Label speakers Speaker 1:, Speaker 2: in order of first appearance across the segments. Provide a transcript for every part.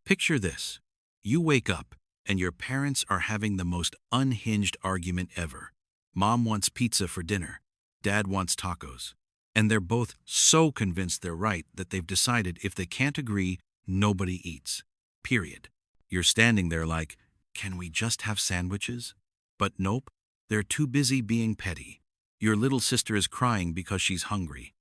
Speaker 1: Picture this. You wake up, and your parents are having the most unhinged argument ever. Mom wants pizza for dinner. Dad wants tacos. And they're both so convinced they're right that they've decided if they can't agree, nobody eats. Period. You're standing there like, can we just have sandwiches? But nope, they're too busy being petty. Your little sister is crying because she's hungry.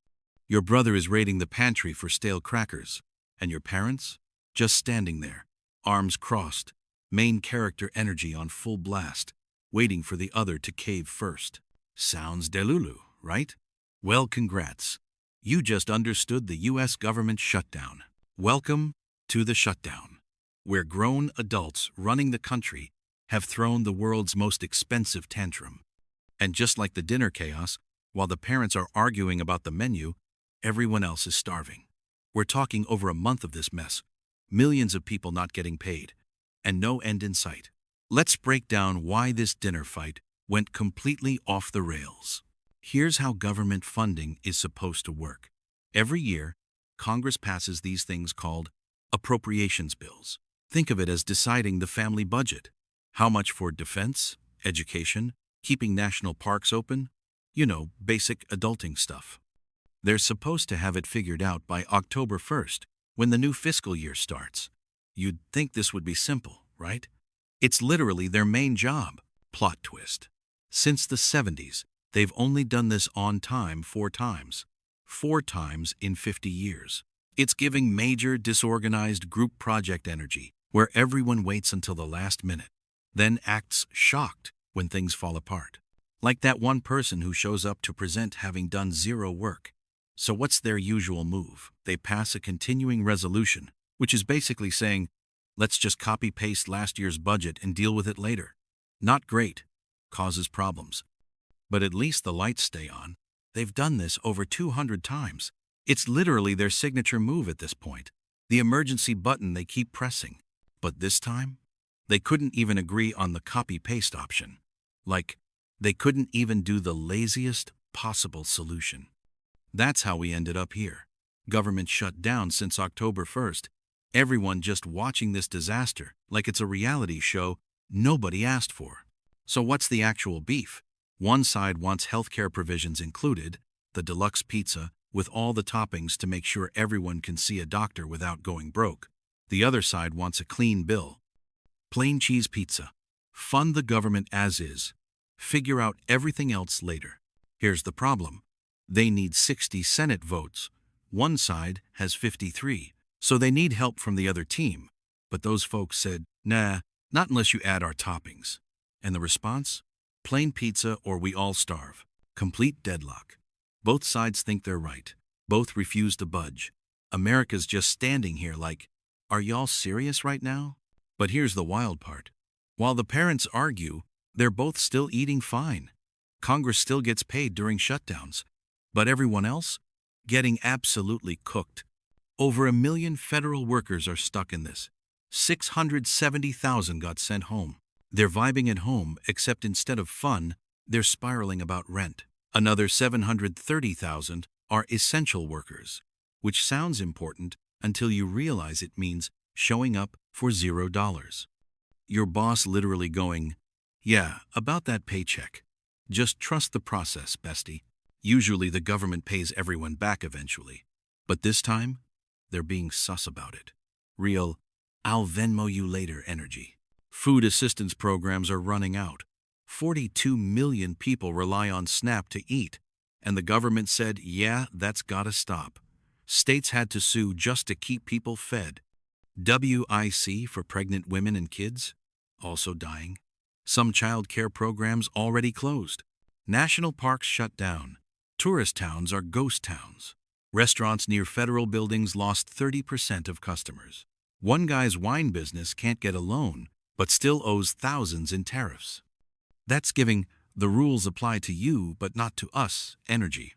Speaker 1: Your brother is raiding the pantry for stale crackers. And your parents? Just standing there, arms crossed, main character energy on full blast, waiting for the other to cave first. Sounds delulu, right? Well, congrats. You just understood the U.S. government shutdown. Welcome to the shutdown, where grown adults running the country have thrown the world's most expensive tantrum. And just like the dinner chaos, while the parents are arguing about the menu, everyone else is starving. We're talking over a month of this mess, millions of people not getting paid, and no end in sight. Let's break down why this dinner fight went completely off the rails. Here's how government funding is supposed to work. Every year, Congress passes these things called appropriations bills. Think of it as deciding the family budget. How much for defense, education, keeping national parks open? Basic adulting stuff. They're supposed to have it figured out by October 1st, when the new fiscal year starts. You'd think this would be simple, right? It's literally their main job. Plot twist. Since the 70s, they've only done this on time 4 times. 4 times in 50 years. It's giving major, disorganized group project energy, where everyone waits until the last minute, then acts shocked when things fall apart. Like that one person who shows up to present having done 0 work. So what's their usual move? They pass a continuing resolution, which is basically saying, let's just copy-paste last year's budget and deal with it later. Not great. Causes problems. But at least the lights stay on. They've done this over 200 times. It's literally their signature move at this point. The emergency button they keep pressing. But this time, they couldn't even agree on the copy-paste option. Like, they couldn't even do the laziest possible solution. That's how we ended up here. Government shut down since October 1st. Everyone just watching this disaster like it's a reality show nobody asked for. So what's the actual beef? One side wants healthcare provisions included, the deluxe pizza with all the toppings to make sure everyone can see a doctor without going broke. The other side wants a clean bill. Plain cheese pizza. Fund the government as is. Figure out everything else later. Here's the problem. They need 60 Senate votes. One side has 53, so they need help from the other team. But those folks said, nah, not unless you add our toppings. And the response? Plain pizza or we all starve. Complete deadlock. Both sides think they're right. Both refuse to budge. America's just standing here like, are y'all serious right now? But here's the wild part. While the parents argue, they're both still eating fine. Congress still gets paid during shutdowns. But everyone else? Getting absolutely cooked. Over 1 million federal workers are stuck in this. 670,000 got sent home. They're vibing at home, except instead of fun, they're spiraling about rent. Another 730,000 are essential workers, which sounds important until you realize it means showing up for $0. Your boss literally going, yeah, about that paycheck. Just trust the process, bestie. Usually the government pays everyone back eventually. But this time, they're being sus about it. Real, I'll Venmo you later energy. Food assistance programs are running out. 42 million people rely on SNAP to eat. And the government said, yeah, that's gotta stop. States had to sue just to keep people fed. WIC for pregnant women and kids? Also dying. Some child care programs already closed. National parks shut down. Tourist towns are ghost towns. Restaurants near federal buildings lost 30% of customers. One guy's wine business can't get a loan, but still owes thousands in tariffs. That's giving the rules apply to you but not to us energy.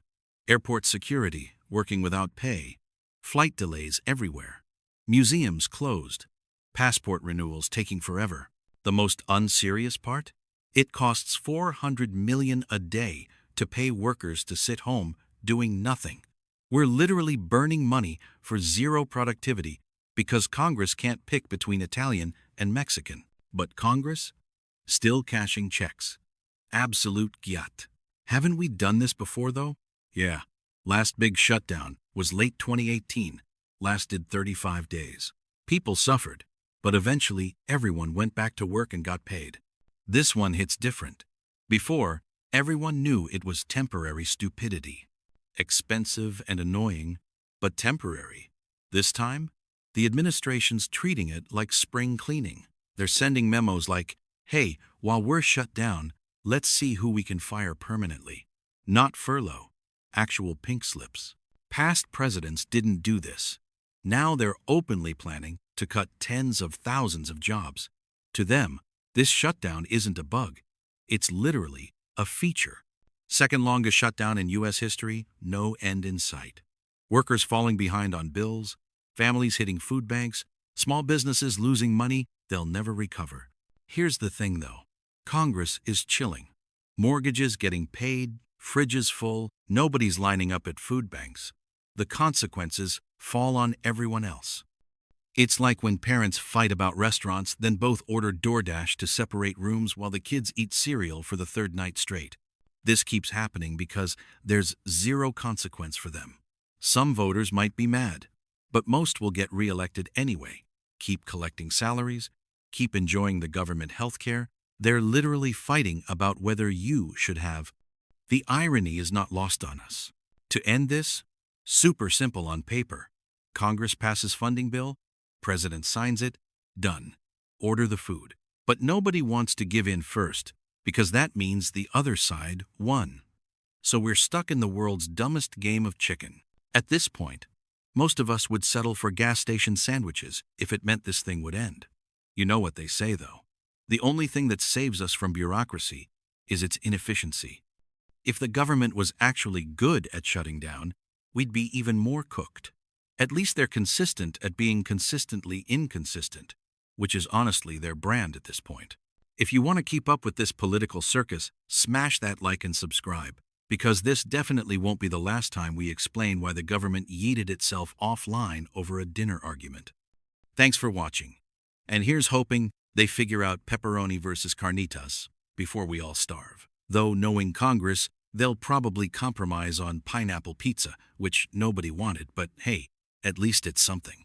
Speaker 1: Airport security working without pay. Flight delays everywhere. Museums closed. Passport renewals taking forever. The most unserious part? It costs $400 million a day to pay workers to sit home doing nothing. We're literally burning money for zero productivity because Congress can't pick between Italian and Mexican. But Congress? Still cashing checks. Absolute gyat. Haven't we done this before, though? Yeah. Last big shutdown was late 2018, lasted 35 days. People suffered, but eventually everyone went back to work and got paid. This one hits different. Before, everyone knew it was temporary stupidity. Expensive and annoying, but temporary. This time, the administration's treating it like spring cleaning. They're sending memos like, hey, while we're shut down, let's see who we can fire permanently. Not furlough, actual pink slips. Past presidents didn't do this. Now they're openly planning to cut tens of thousands of jobs. To them, this shutdown isn't a bug. It's literally a feature. Second longest shutdown in U.S. history, no end in sight. Workers falling behind on bills, families hitting food banks, small businesses losing money they'll never recover. Here's the thing, though. Congress is chilling. Mortgages getting paid, fridges full, nobody's lining up at food banks. The consequences fall on everyone else. It's like when parents fight about restaurants, then both order DoorDash to separate rooms while the kids eat cereal for the third night straight. This keeps happening because there's zero consequence for them. Some voters might be mad, but most will get reelected anyway. Keep collecting salaries, keep enjoying the government health care. They're literally fighting about whether you should have. The irony is not lost on us. To end this, super simple on paper. Congress passes funding bill, President signs it, done. Order the food. But nobody wants to give in first, because that means the other side won. So we're stuck in the world's dumbest game of chicken. At this point, most of us would settle for gas station sandwiches if it meant this thing would end. You know what they say, though. The only thing that saves us from bureaucracy is its inefficiency. If the government was actually good at shutting down, we'd be even more cooked. At least they're consistent at being consistently inconsistent, which is honestly their brand at this point. If you want to keep up with this political circus, smash that like and subscribe, because this definitely won't be the last time we explain why the government yeeted itself offline over a dinner argument. Thanks for watching. And here's hoping they figure out pepperoni versus carnitas before we all starve. Though knowing Congress, they'll probably compromise on pineapple pizza, which nobody wanted, but hey, at least it's something.